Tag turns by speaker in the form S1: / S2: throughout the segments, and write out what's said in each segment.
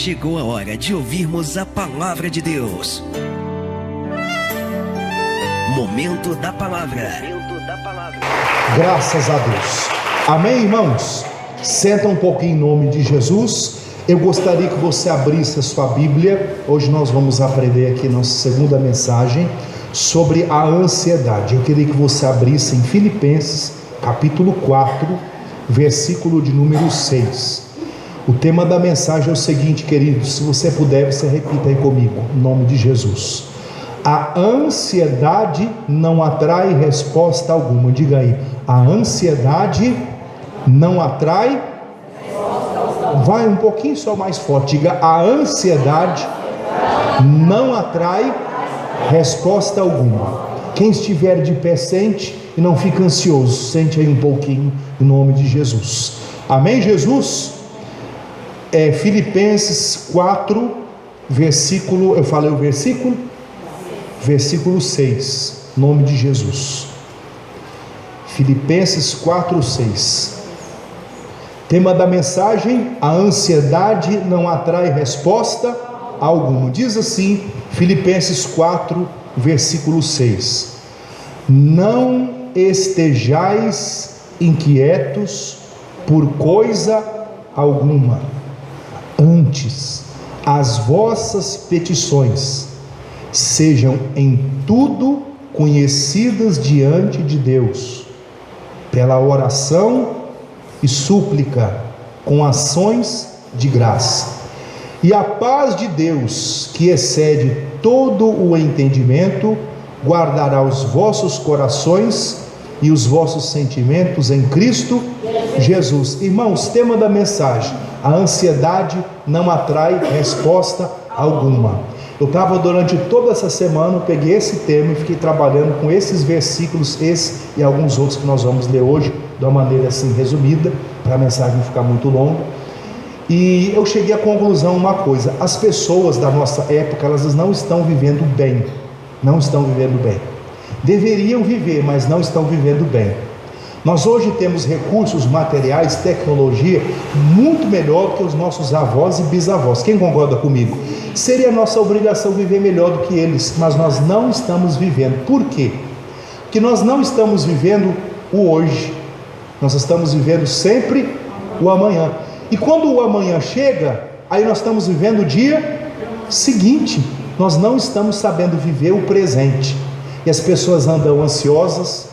S1: chegou a hora de ouvirmos a palavra de Deus. Momento da palavra.
S2: Graças a Deus. Amém, irmãos? Senta um pouquinho em nome de Jesus. Eu gostaria que você abrisse a sua Bíblia. Hoje nós vamos aprender aqui nossa segunda mensagem sobre a ansiedade. Eu queria que você abrisse em Filipenses, capítulo 4, versículo de número 6. O tema da mensagem é o seguinte, queridos, se você puder, você repita aí comigo, em nome de Jesus. A ansiedade não atrai resposta alguma. Diga aí, a ansiedade não atrai. Vai um pouquinho só mais forte. Diga, a ansiedade não atrai resposta alguma. Quem estiver de pé, sente e não fica ansioso. Sente aí um pouquinho, em nome de Jesus. Amém, Jesus? Filipenses 4, versículo, eu falei o versículo? Versículo 6, nome de Jesus. Filipenses 4, 6. Tema da mensagem: a ansiedade não atrai resposta alguma. Diz assim, Filipenses 4, versículo 6. Não estejais inquietos por coisa alguma, antes as vossas petições sejam em tudo conhecidas diante de Deus, pela oração e súplica, com ações de graça. E a paz de Deus, que excede todo o entendimento, guardará os vossos corações e os vossos sentimentos em Cristo Jesus. Irmãos, tema da mensagem: a ansiedade não atrai resposta alguma. Eu estava durante toda essa semana, eu peguei esse tema e fiquei trabalhando com esses versículos, esse e alguns outros que nós vamos ler hoje, de uma maneira assim resumida, para a mensagem não ficar muito longa. E eu cheguei à conclusão uma coisa: as pessoas da nossa época, elas não estão vivendo bem, não estão vivendo bem. Deveriam viver, mas não estão vivendo bem. Nós hoje temos recursos materiais, tecnologia, muito melhor do que os nossos avós e bisavós. Quem concorda comigo? Seria nossa obrigação viver melhor do que eles, mas nós não estamos vivendo. Por quê? Porque nós não estamos vivendo o hoje, nós estamos vivendo sempre o amanhã. E quando o amanhã chega, aí nós estamos vivendo o dia seguinte. Nós não estamos sabendo viver o presente. E as pessoas andam ansiosas,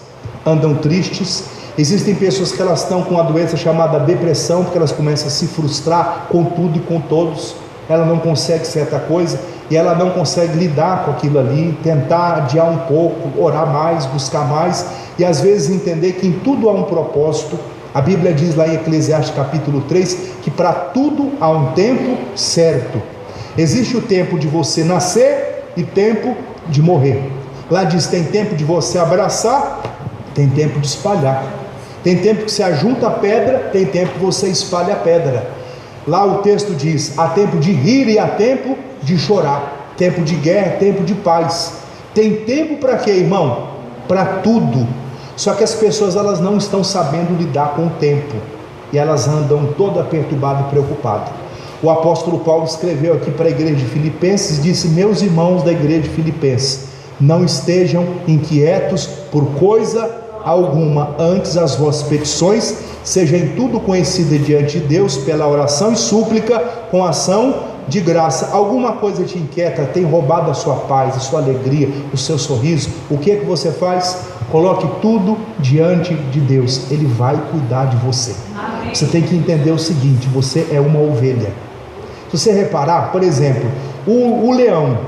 S2: andam tristes. Existem pessoas que elas estão com uma doença chamada depressão, porque elas começam a se frustrar com tudo e com todos. Ela não consegue certa coisa e ela não consegue lidar com aquilo ali, tentar adiar um pouco, orar mais, buscar mais e às vezes entender que em tudo há um propósito. A Bíblia diz lá em Eclesiastes capítulo 3 que para tudo há um tempo certo. Existe o tempo de você nascer e tempo de morrer. Lá diz: tem tempo de você abraçar, tem tempo de espalhar. Tem tempo que você ajunta a pedra, tem tempo que você espalha a pedra. Lá o texto diz: há tempo de rir e há tempo de chorar. Tempo de guerra, tempo de paz. Tem tempo para quê, irmão? Para tudo. Só que as pessoas, elas não estão sabendo lidar com o tempo. E elas andam toda perturbada e preocupada. O apóstolo Paulo escreveu aqui para a igreja de Filipenses, disse: meus irmãos da igreja de Filipenses, não estejam inquietos por coisa alguma, antes as vossas petições sejam em tudo conhecidas diante de Deus, pela oração e súplica, com ação de graça. Alguma coisa te inquieta, tem roubado a sua paz, a sua alegria, o seu sorriso? O que é que você faz? Coloque tudo diante de Deus, Ele vai cuidar de você. Amém. Você tem que entender o seguinte: você é uma ovelha. Se você reparar, por exemplo, o leão,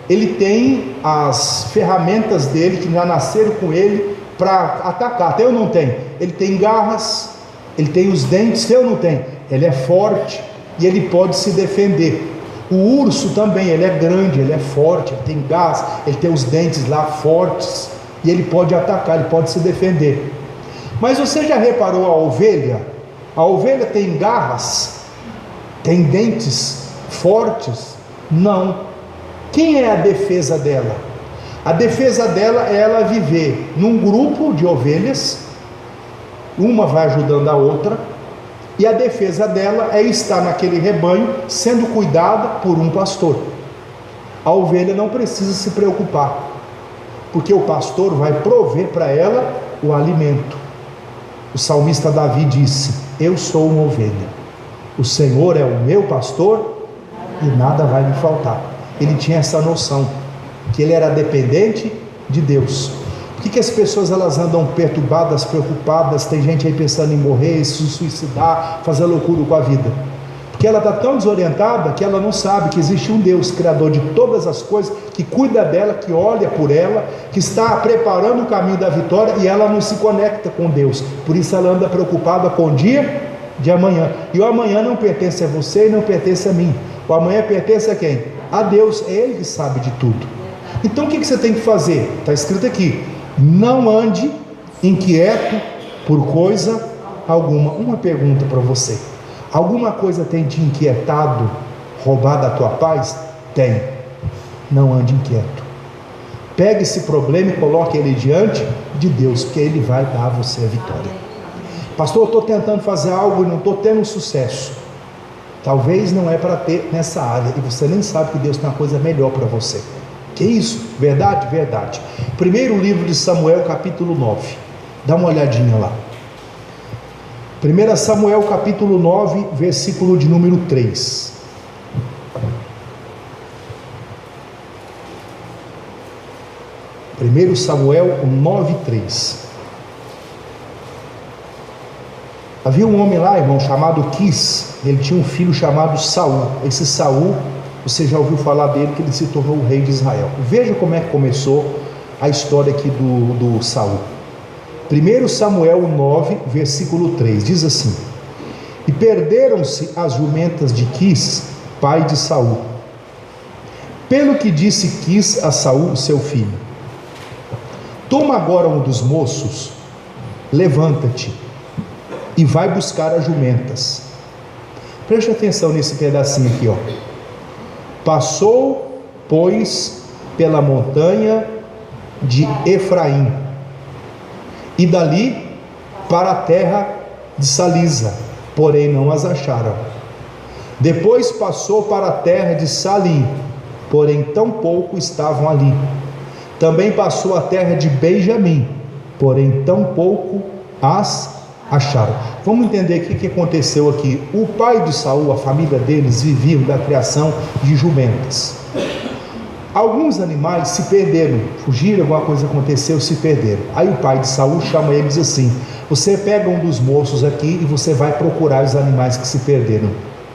S2: ele tem as ferramentas dele que já nasceram com ele para atacar. Tem ou não tem? Ele tem garras, ele tem os dentes. Tem ou não tem? Ele é forte e ele pode se defender. O urso também, ele é grande, ele é forte, ele tem garras, ele tem os dentes lá fortes e ele pode atacar, ele pode se defender. Mas você já reparou a ovelha? A ovelha tem garras, tem dentes fortes? Não. Quem é a defesa dela? A defesa dela é ela viver num grupo de ovelhas, uma vai ajudando a outra, E a defesa dela é estar naquele rebanho sendo cuidada por um pastor. A ovelha não precisa se preocupar, porque o pastor vai prover para ela o alimento. O salmista Davi disse: eu sou uma ovelha, o Senhor é o meu pastor e nada vai me faltar. Ele tinha essa noção, que ele era dependente de Deus. Por que as pessoas elas andam perturbadas, preocupadas? Tem gente aí pensando em morrer, se suicidar, fazer loucura com a vida, porque ela está tão desorientada que ela não sabe que existe um Deus, Criador de todas as coisas, que cuida dela, que olha por ela, que está preparando o caminho da vitória, e ela não se conecta com Deus. Por isso ela anda preocupada com o dia de amanhã, e o amanhã não pertence a você e não pertence a mim. O amanhã pertence a quem? A Deus. É Ele que sabe de tudo. Então o que você tem que fazer? Está escrito aqui: não ande inquieto por coisa alguma. Uma pergunta para você: alguma coisa tem te inquietado, roubado a tua paz? Tem. Não ande inquieto. Pegue esse problema e coloque ele diante de Deus, porque Ele vai dar a você a vitória. Pastor, eu estou tentando fazer algo e não estou tendo sucesso. Talvez não é para ter nessa área, e você nem sabe que Deus tem uma coisa melhor para você. Que isso? Verdade? Verdade. Primeiro livro de Samuel, capítulo 9. Dá uma olhadinha lá. 1 Samuel, capítulo 9, versículo de número 3. Primeiro Samuel 9, 3. Havia um homem lá, irmão, chamado Quis. Ele tinha um filho chamado Saul. Esse Saul, você já ouviu falar dele, que ele se tornou o rei de Israel. Veja como é que começou a história aqui do Saul. 1 Samuel 9, versículo 3, diz assim: e perderam-se as jumentas de Quis, pai de Saul. Pelo que disse Quis a Saul, seu filho: toma agora um dos moços, levanta-te e vai buscar as jumentas. Preste atenção nesse pedacinho aqui, ó. Passou, pois, pela montanha de Efraim, e dali para a terra de Salisa, porém não as acharam. Depois passou para a terra de Salim, porém tão pouco estavam ali. Também passou a terra de Benjamim, porém tão pouco as acharam. Vamos entender o que aconteceu aqui. O pai de Saul, a família deles, viviam da criação de jumentas. Alguns animais se perderam, fugiram, alguma coisa aconteceu, se perderam. Aí o pai de Saul chama ele e diz assim: você pega um dos moços aqui e você vai procurar os animais que se perderam.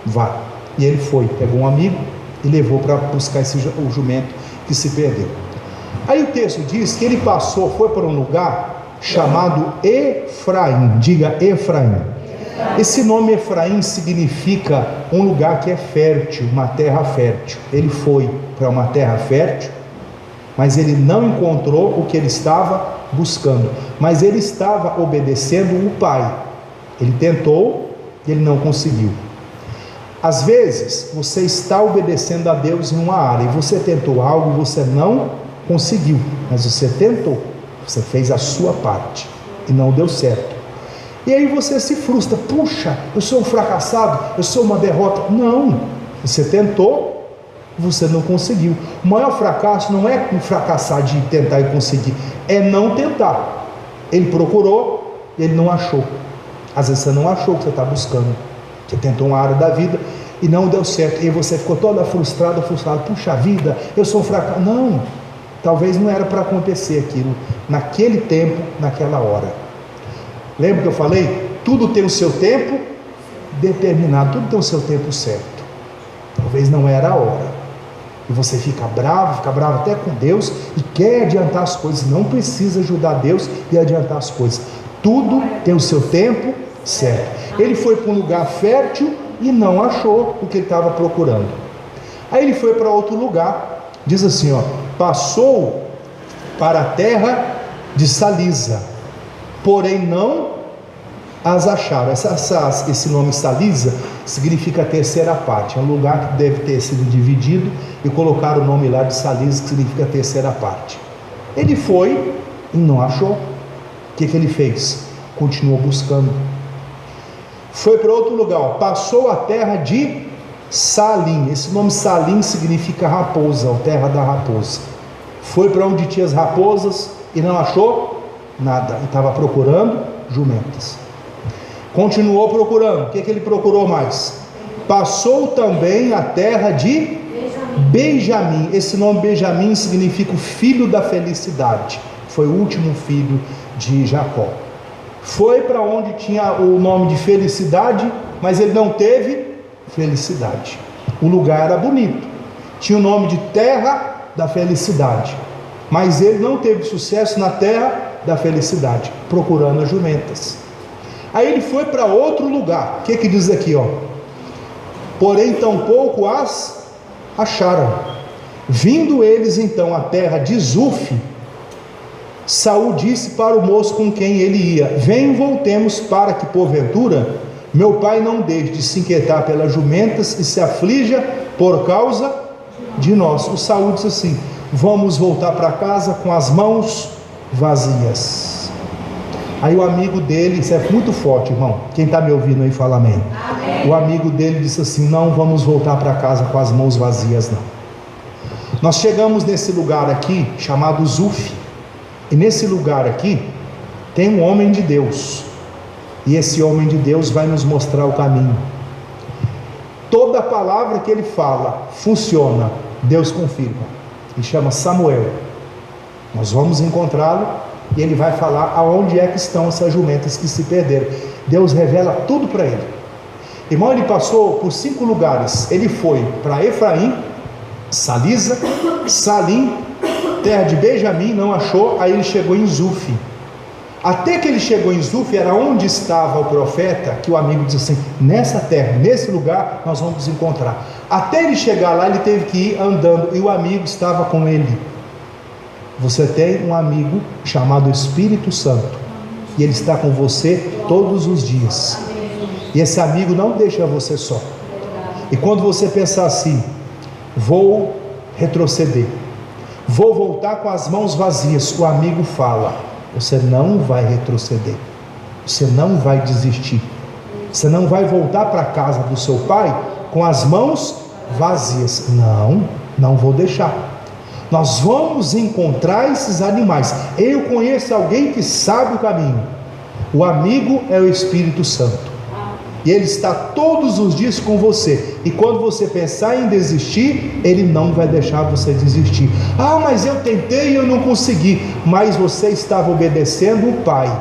S2: Vá. E ele foi, pegou um amigo e levou para buscar o jumento que se perdeu. Aí o texto diz que ele foi para um lugar chamado Efraim. Diga Efraim. Esse nome Efraim significa um lugar que é fértil, uma terra fértil. Ele foi para uma terra fértil, mas ele não encontrou o que ele estava buscando, mas ele estava obedecendo o pai. Ele tentou e ele não conseguiu. Às vezes você está obedecendo a Deus em uma área, e você tentou algo e você não conseguiu, mas você tentou, você fez a sua parte e não deu certo. E aí você se frustra: puxa, eu sou um fracassado, eu sou uma derrota. Não, você tentou, você não conseguiu. O maior fracasso não é fracassar de tentar e conseguir, é não tentar. Ele procurou e ele não achou. Às vezes você não achou o que você está buscando, você tentou uma área da vida e não deu certo, e aí você ficou toda frustrada, puxa vida, eu sou um fracasso. Não, talvez não era para acontecer aquilo, naquele tempo, naquela hora. Lembra que eu falei? Tudo tem o seu tempo determinado, tudo tem o seu tempo certo. Talvez não era a hora, e você fica bravo até com Deus, e quer adiantar as coisas. Não precisa ajudar Deus e adiantar as coisas. Tudo tem o seu tempo certo. Ele foi para um lugar fértil e não achou o que ele estava procurando. Aí ele foi para outro lugar, diz assim, ó: passou para a terra de Salisa, porém não as acharam. Esse nome Salisa significa terceira parte. É um lugar que deve ter sido dividido e colocaram o nome lá de Salisa, que significa terceira parte. Ele foi e não achou. O que ele fez? Continuou buscando. Foi para outro lugar, passou a terra de Salim. Esse nome Salim significa raposa, ou terra da raposa. Foi para onde tinha as raposas e não achou nada, e estava procurando jumentas. Continuou procurando. O que ele procurou mais? Passou também a terra de Benjamim. Esse nome Benjamim significa o filho da felicidade. Foi o último filho de Jacó. Foi para onde tinha o nome de felicidade, mas ele não teve felicidade. O lugar era bonito, tinha o nome de terra da felicidade, mas ele não teve sucesso na terra da felicidade, procurando as jumentas. Aí ele foi para outro lugar. O que diz aqui, ó? Porém tampouco as acharam. Vindo eles então à terra de Zuf, Saul disse para o moço com quem ele ia: vem, voltemos, para que porventura meu pai não deixe de se inquietar pelas jumentas e se aflija por causa de nós. O Saul disse assim: vamos voltar para casa com as mãos vazias. Aí o amigo dele, isso é muito forte, irmão, quem está me ouvindo aí fala amém. Amém. O amigo dele disse assim: não vamos voltar para casa com as mãos vazias, não. Nós chegamos nesse lugar aqui chamado Zuf, e nesse lugar aqui tem um homem de Deus, e esse homem de Deus vai nos mostrar o caminho. Toda palavra que ele fala funciona, Deus confirma. Ele chama Samuel. Nós vamos encontrá-lo e ele vai falar aonde é que estão essas jumentas que se perderam. Deus revela tudo para ele. Irmão, ele passou por 5 lugares. Ele foi para Efraim, Salisa, Salim, terra de Benjamim, não achou. Aí ele chegou em Zuf. Até que ele chegou em Zuf, era onde estava o profeta, que o amigo disse assim: nessa terra, nesse lugar nós vamos encontrar. Até ele chegar lá, ele teve que ir andando, e o amigo estava com ele. Você tem um amigo chamado Espírito Santo, e ele está com você todos os dias, e esse amigo não deixa você só. E quando você pensar assim: vou retroceder, vou voltar com as mãos vazias, o amigo fala: você não vai retroceder, você não vai desistir, você não vai voltar para a casa do seu pai com as mãos vazias. Não vou deixar. Nós vamos encontrar esses animais. Eu conheço alguém que sabe o caminho. O amigo é o Espírito Santo, e ele está todos os dias com você. E quando você pensar em desistir, ele não vai deixar você desistir. Ah, mas eu tentei e eu não consegui. Mas você estava obedecendo o Pai.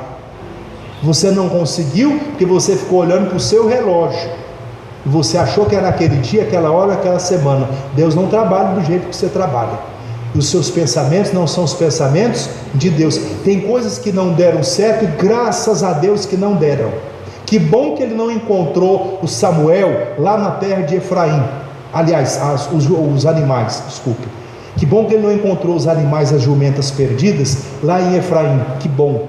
S2: Você não conseguiu porque você ficou olhando para o seu relógio, e você achou que era aquele dia, aquela hora, aquela semana. Deus não trabalha do jeito que você trabalha. Os seus pensamentos não são os pensamentos de Deus. Tem coisas que não deram certo, e graças a Deus que não deram. Que bom que ele não encontrou o Samuel lá na terra de Efraim. Aliás, os animais, desculpe. Que bom que ele não encontrou os animais, as jumentas perdidas lá em Efraim. Que bom.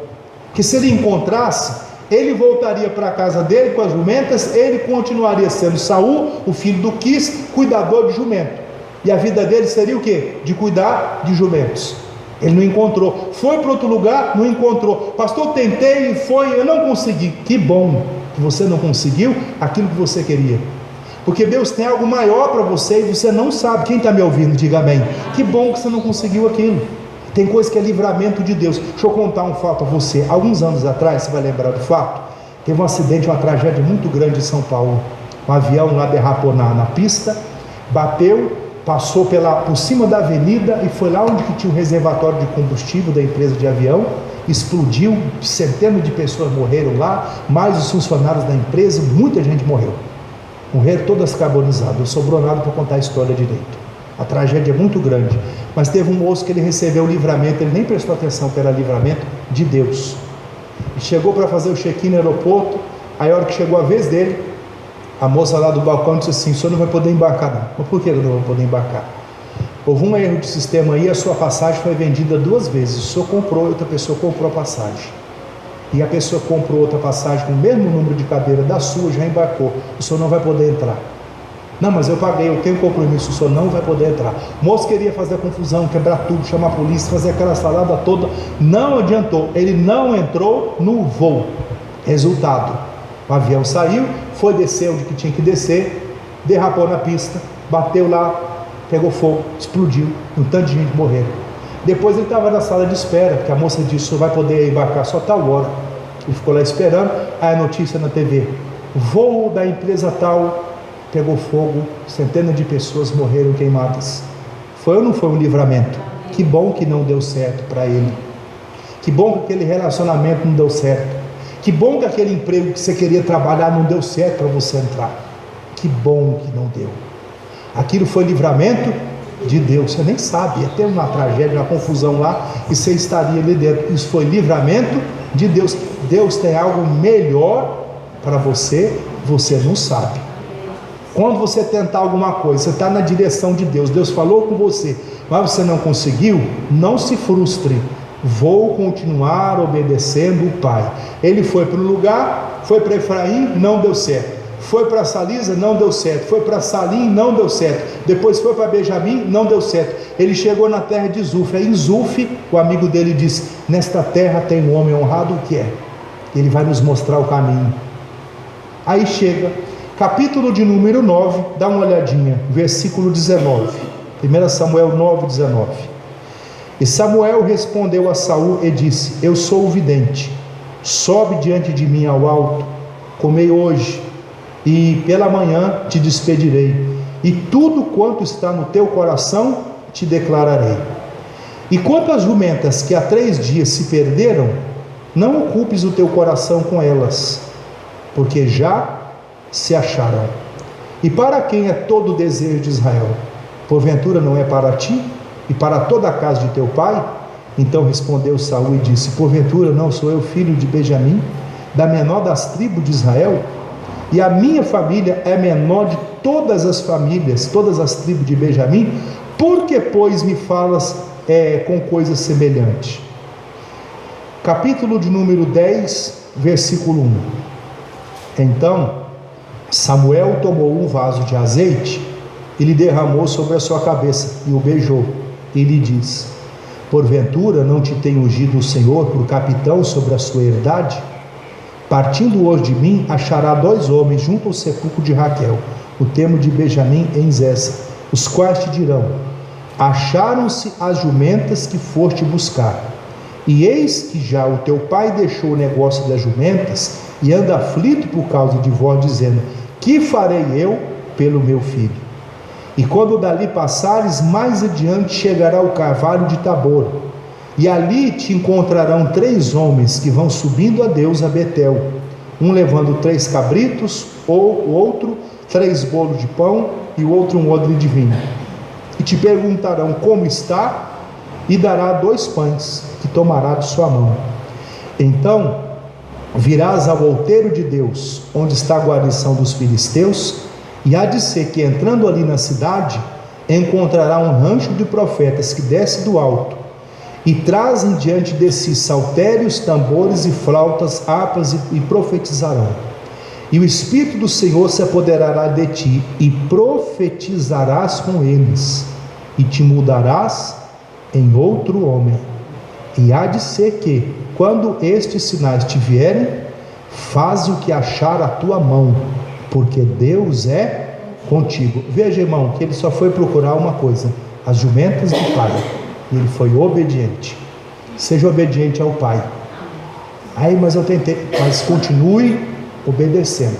S2: Que se ele encontrasse, ele voltaria para a casa dele com as jumentas, ele continuaria sendo Saul, o filho do Quis, cuidador de jumento. E a vida dele seria o quê? De cuidar de jumentos. Ele não encontrou. Foi para outro lugar, não encontrou. Pastor, tentei e foi, eu não consegui. Que bom que você não conseguiu aquilo que você queria. Porque Deus tem algo maior para você e você não sabe. Quem está me ouvindo, diga amém. Que bom que você não conseguiu aquilo. Tem coisa que é livramento de Deus. Deixa eu contar um fato a você. Alguns anos atrás, você vai lembrar do fato, teve um acidente, uma tragédia muito grande em São Paulo. Um avião lá derrapou na pista, bateu, passou por cima da avenida e foi lá onde que tinha o reservatório de combustível da empresa de avião, explodiu, centenas de pessoas morreram lá, mais os funcionários da empresa, muita gente morreram todas carbonizadas, não sobrou nada para contar a história direito. A tragédia é muito grande, mas teve um moço que ele recebeu o livramento, ele nem prestou atenção que era livramento de Deus. Ele chegou para fazer o check-in no aeroporto, aí a hora que chegou a vez dele, a moça lá do balcão disse assim: o senhor não vai poder embarcar não. Mas por que eu não vou poder embarcar? Houve um erro de sistema aí, a sua passagem foi vendida 2 vezes. O senhor comprou e outra pessoa comprou a passagem, e a pessoa comprou outra passagem com o mesmo número de cadeira da sua, já embarcou. O senhor não vai poder entrar. Não, mas eu paguei, eu tenho compromisso, o senhor não vai poder entrar. O moço queria fazer confusão, quebrar tudo, chamar a polícia, fazer aquela salada toda. Não adiantou, ele não entrou no voo. Resultado: O avião saiu, foi descer onde que tinha que descer, derrapou na pista, bateu lá, pegou fogo, explodiu, um tanto de gente morreu. Depois ele estava na sala de espera, porque a moça disse: "Só vai poder embarcar só tal hora". Ele ficou lá esperando. Aí a notícia na TV: voo da empresa tal pegou fogo, centenas de pessoas morreram queimadas. Foi ou não foi um livramento? Que bom que não deu certo para ele. Que bom que aquele relacionamento não deu certo. Que bom que aquele emprego que você queria trabalhar não deu certo para você entrar. Que bom que não deu. Aquilo foi livramento de Deus. Você nem sabe, ia ter uma tragédia, uma confusão lá, e você estaria ali dentro. Isso foi livramento de Deus. Deus tem algo melhor para você, você não sabe. Quando você tentar alguma coisa, você está na direção de Deus, Deus falou com você, mas você não conseguiu, não se frustre. Vou continuar obedecendo o Pai. Ele foi para um lugar, foi para Efraim, não deu certo. Foi para Salisa, não deu certo. Foi para Salim, não deu certo. Depois foi para Benjamim, não deu certo. Ele chegou na terra de Zuf. Aí em Zuf, o amigo dele disse: nesta terra tem um homem honrado, o que é? Ele vai nos mostrar o caminho. Aí chega, capítulo de número 9, dá uma olhadinha, versículo 19. 1 Samuel 9, 19. E Samuel respondeu a Saul e disse: eu sou o vidente, sobe diante de mim ao alto, comei hoje, e pela manhã te despedirei, e tudo quanto está no teu coração te declararei. E quanto às jumentas que há 3 dias se perderam, não ocupes o teu coração com elas, porque já se acharam. E para quem é todo o desejo de Israel? Porventura não é para ti e para toda a casa de teu pai? Então respondeu Saul e disse: porventura não sou eu filho de Benjamim, da menor das tribos de Israel? E a minha família é menor de todas as famílias, todas as tribos de Benjamim? Por que, pois, me falas com coisas semelhantes? Capítulo de número 10, versículo 1. Então Samuel tomou um vaso de azeite e lhe derramou sobre a sua cabeça, e o beijou, e lhe disse: porventura não te tem ungido o Senhor por capitão sobre a sua herdade? Partindo hoje de mim, achará 2 homens junto ao sepulcro de Raquel, o termo de Benjamim em Zesa, os quais te dirão: acharam-se as jumentas que foste buscar. E eis que já o teu pai deixou o negócio das jumentas e anda aflito por causa de vós, dizendo: que farei eu pelo meu filho? E quando dali passares, mais adiante chegará o carvalho de Tabor, e ali te encontrarão 3 homens que vão subindo a Deus a Betel, um levando 3 cabritos, ou o outro 3 bolos de pão, e o outro um odre de vinho. E te perguntarão como está, e dará 2 pães, que tomará de sua mão. Então virás ao outeiro de Deus, onde está a guarnição dos filisteus, e há de ser que, entrando ali na cidade, encontrará um rancho de profetas que desce do alto, e trazem diante de si saltérios, tambores e flautas, harpas, e profetizarão. E o Espírito do Senhor se apoderará de ti, e profetizarás com eles, e te mudarás em outro homem. E há de ser que, quando estes sinais te vierem, faze o que achar a tua mão, porque Deus é contigo. Veja, irmão, que ele só foi procurar uma coisa: as jumentas do pai, e ele foi obediente. Seja obediente ao pai. Aí, mas eu tentei, mas continue obedecendo,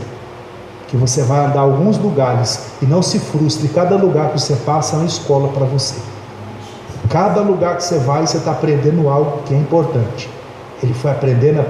S2: que você vai andar alguns lugares, e não se frustre. Cada lugar que você passa é uma escola para você. Cada lugar que você vai, você está aprendendo algo que é importante. Ele foi aprendendo.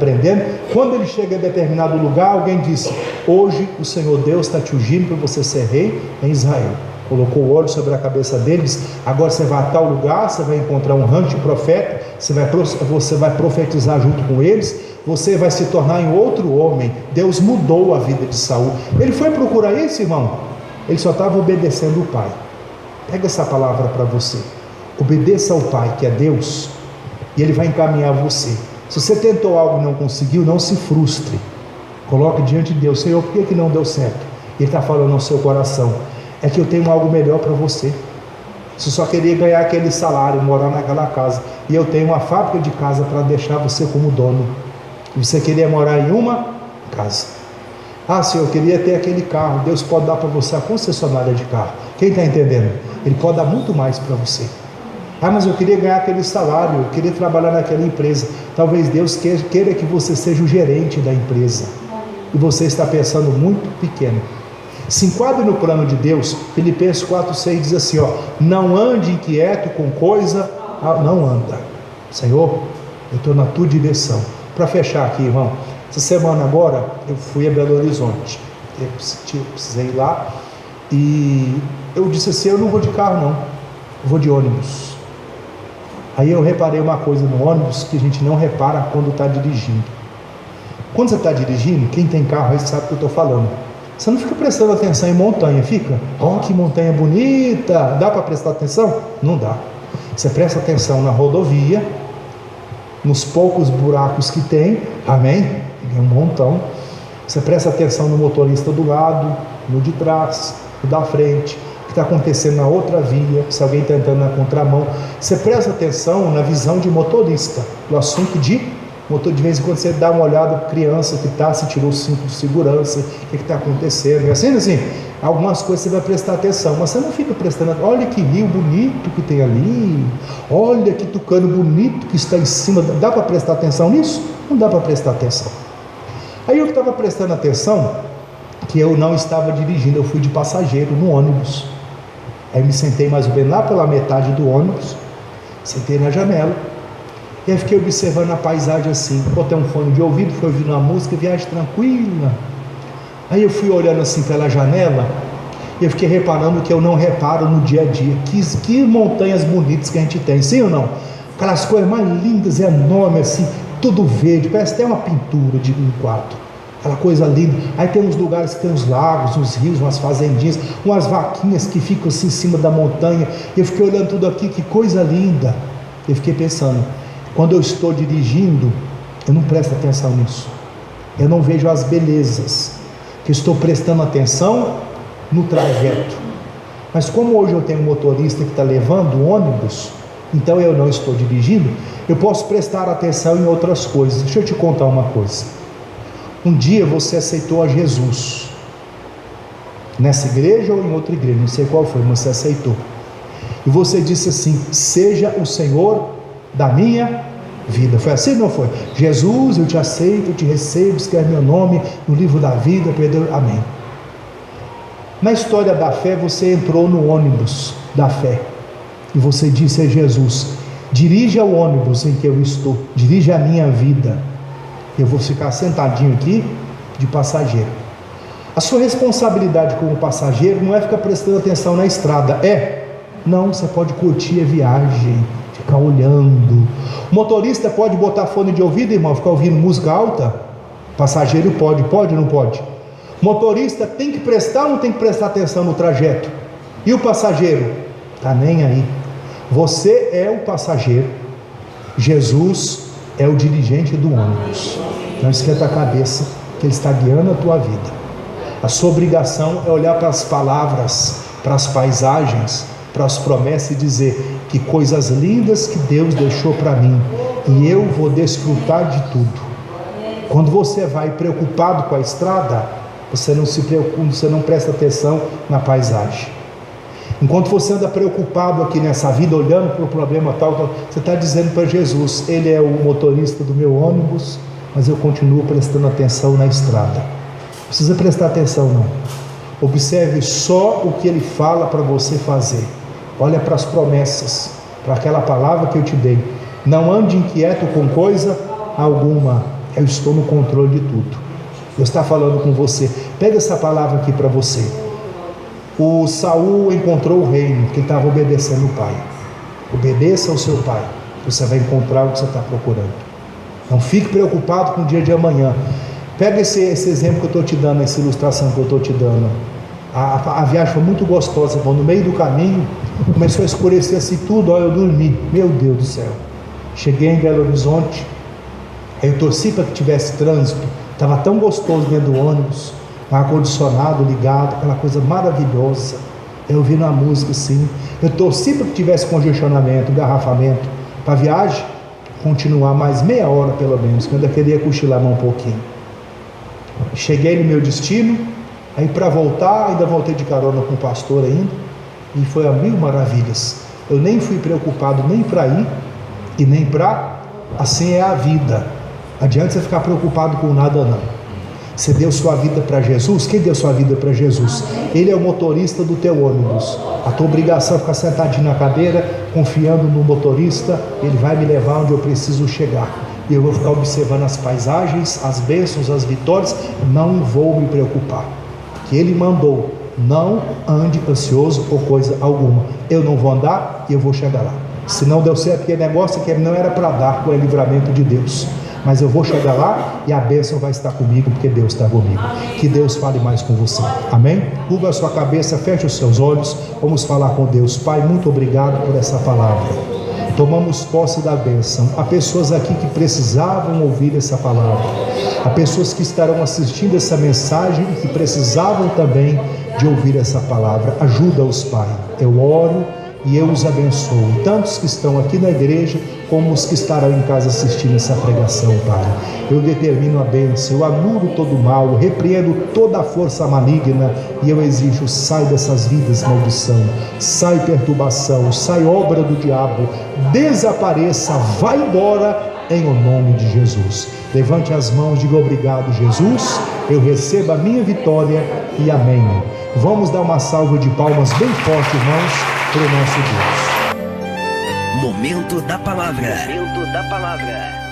S2: Quando ele chega em determinado lugar, alguém disse: hoje o Senhor Deus está te ungindo para você ser rei em Israel. Colocou o óleo sobre a cabeça deles. Agora você vai a tal lugar, você vai encontrar um rancho de profeta, você vai profetizar junto com eles, você vai se tornar em outro homem. Deus mudou a vida de Saul. Ele foi procurar isso, irmão? Ele só estava obedecendo o pai. Pega essa palavra para você. Obedeça ao pai, que é Deus, e ele vai encaminhar você. Se você tentou algo e não conseguiu, não se frustre. Coloque diante de Deus: Senhor, por que não deu certo? Ele está falando ao seu coração: é que eu tenho algo melhor para você. Você só queria ganhar aquele salário, morar naquela casa, e eu tenho uma fábrica de casa para deixar você como dono. Você queria morar em uma casa. Ah, Senhor, eu queria ter aquele carro. Deus pode dar para você a concessionária de carro. Quem está entendendo? Ele pode dar muito mais para você. Ah, mas eu queria ganhar aquele salário, eu queria trabalhar naquela empresa. Talvez Deus queira que você seja o gerente da empresa. E você está pensando muito pequeno. Se enquadre no plano de Deus. Filipenses 4,6 diz assim, ó: não ande inquieto com coisa, não anda. Senhor, eu estou na tua direção. Para fechar aqui, irmão, essa semana agora eu fui a Belo Horizonte. Eu precisei ir lá e eu disse assim: eu não vou de carro não, eu vou de ônibus. Aí eu reparei uma coisa no ônibus que a gente não repara quando está dirigindo. Quando você está dirigindo, quem tem carro aí sabe o que eu estou falando. Você não fica prestando atenção em montanha, fica? Oh, que montanha bonita! Dá para prestar atenção? Não dá. Você presta atenção na rodovia, nos poucos buracos que tem, amém? Tem um montão. Você presta atenção no motorista do lado, no de trás, no da frente, o que está acontecendo na outra via, se alguém está entrando na contramão. Você presta atenção na visão de motorista, do assunto de vez em quando você dá uma olhada para criança que está, se tirou o cinto de segurança, o que está acontecendo, e assim, algumas coisas você vai prestar atenção, mas você não fica prestando atenção. Olha que rio bonito que tem ali, olha que tucano bonito que está em cima. Dá para prestar atenção nisso? Não dá para prestar atenção. Aí eu estava prestando atenção que eu não estava dirigindo, eu fui de passageiro no ônibus. Aí me sentei mais ou menos lá pela metade do ônibus, sentei na janela. E aí fiquei observando a paisagem assim, botei um fone de ouvido, fui ouvindo uma música, viagem tranquila. Aí eu fui olhando assim pela janela, e eu fiquei reparando que eu não reparo no dia a dia. Que montanhas bonitas que a gente tem, sim ou não? Aquelas coisas mais lindas, enormes assim, tudo verde, parece até uma pintura de um quadro. Aquela coisa linda. Aí tem uns lugares que tem uns lagos, uns rios, umas fazendinhas, umas vaquinhas que ficam assim em cima da montanha. E eu fiquei olhando tudo aqui, que coisa linda. Eu fiquei pensando, quando eu estou dirigindo, eu não presto atenção nisso. Eu não vejo as belezas, que estou prestando atenção no trajeto. Mas como hoje eu tenho um motorista que está levando o ônibus, então eu não estou dirigindo, eu posso prestar atenção em outras coisas. Deixa eu te contar uma coisa. Um dia você aceitou a Jesus, nessa igreja ou em outra igreja, não sei qual foi, mas você aceitou. E você disse assim: seja o Senhor da minha vida. Foi assim ou não foi? Jesus, eu te aceito, eu te recebo, escreve meu nome no livro da vida, perdão, amém. Na história da fé, você entrou no ônibus da fé e você disse a Jesus: dirige o ônibus em que eu estou, dirige a minha vida, eu vou ficar sentadinho aqui de passageiro. A sua responsabilidade como passageiro não é ficar prestando atenção na estrada, não, você pode curtir a viagem, ficar olhando. O motorista pode botar fone de ouvido, irmão, ficar ouvindo música alta? Passageiro pode ou não pode? O motorista tem que prestar ou não tem que prestar atenção no trajeto? E o passageiro? Está nem aí. Você é o passageiro, Jesus é o dirigente do ônibus. Não esquenta a cabeça que Ele está guiando a tua vida. A sua obrigação é olhar para as palavras, para as paisagens, para as promessas e dizer: que coisas lindas que Deus deixou para mim, e eu vou desfrutar de tudo. Quando você vai preocupado com a estrada, você não se preocupa, você não presta atenção na paisagem. Enquanto você anda preocupado aqui nessa vida, olhando para o problema tal, você está dizendo para Jesus: Ele é o motorista do meu ônibus, mas eu continuo prestando atenção na estrada. Não precisa prestar atenção não. Observe só o que Ele fala para você fazer. Olha para as promessas, para aquela palavra que eu te dei. Não ande inquieto com coisa alguma, eu estou no controle de tudo. Deus está falando com você. Pega essa palavra aqui para você. O Saul encontrou o reino, porque ele estava obedecendo o pai. Obedeça ao seu pai, você vai encontrar o que você está procurando. Não fique preocupado com o dia de amanhã. Pega esse exemplo que eu estou te dando, essa ilustração que eu estou te dando. A viagem foi muito gostosa, no meio do caminho começou a escurecer assim tudo, eu dormi, meu Deus do céu. Cheguei em Belo Horizonte, aí eu torci para que tivesse trânsito, estava tão gostoso dentro do ônibus, ar-condicionado ligado, aquela coisa maravilhosa, eu ouvindo a música assim, eu torci para que tivesse congestionamento, engarrafamento, para a viagem continuar mais meia hora pelo menos, que eu ainda queria cochilar mais um pouquinho. Cheguei no meu destino, aí para voltar, ainda voltei de carona com o pastor ainda, e foi a mil maravilhas. Eu nem fui preocupado nem para ir, e nem para... Assim é a vida. Adianta você ficar preocupado com nada não. Você deu sua vida para Jesus? Quem deu sua vida para Jesus? Ele é o motorista do teu ônibus. A tua obrigação é ficar sentadinho na cadeira, confiando no motorista. Ele vai me levar onde eu preciso chegar. E eu vou ficar observando as paisagens, as bênçãos, as vitórias. Não vou me preocupar, que Ele mandou: não ande ansioso por coisa alguma. Eu não vou andar e eu vou chegar lá. Se não deu certo aquele negócio, que não era para dar, por livramento de Deus. Mas eu vou chegar lá e a bênção vai estar comigo, porque Deus está comigo. Que Deus fale mais com você. Amém? Curva a sua cabeça, feche os seus olhos. Vamos falar com Deus. Pai, muito obrigado por essa palavra. Tomamos posse da bênção. Há pessoas aqui que precisavam ouvir essa palavra. Há pessoas que estarão assistindo essa mensagem e que precisavam também de ouvir essa palavra. Ajuda-os, Pai. Eu oro e eu os abençoo, tantos que estão aqui na igreja, como os que estarão em casa assistindo essa pregação, Pai. Eu determino a bênção, eu anulo todo o mal, eu repreendo toda a força maligna, e eu exijo: sai dessas vidas, maldição, sai perturbação, sai obra do diabo, desapareça, vai embora, em o nome de Jesus. Levante as mãos, diga: obrigado, Jesus, eu recebo a minha vitória, e amém. Vamos dar uma salva de palmas bem forte, irmãos, para o nosso Deus.
S1: Momento da palavra.
S3: Momento da palavra.